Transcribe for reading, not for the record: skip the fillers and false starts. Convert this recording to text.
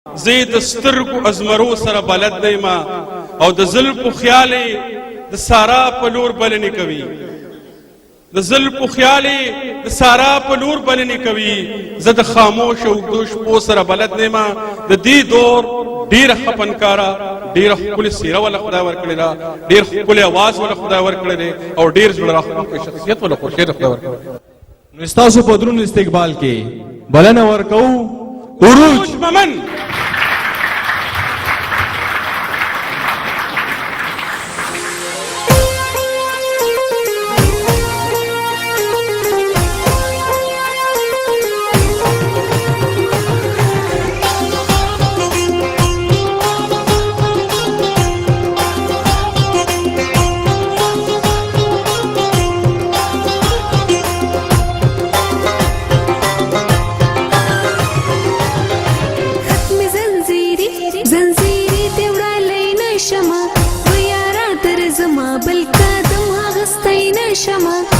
زه د سترګو ازمرو سره بلد نه یم او د زلفو خیال د سارا په لور بلنې کوي، د زلفو خیال د سارا په لور بلنې کوي. زه د خاموش او اوږدو شپو سره بلد نه یم. د دې دور ډېره ښه فنکاره، ډېره ښکلې څېره وله خدای ورکړې ده، ډېر ښکلی اواز وله خدای ورکړی دی او ډېر زړه راښکونکی شخصیت وله خورشید خدای ورکړی. نو ستاسو په دروند استقبال کې بلنه ورکوو عروج ممن. شما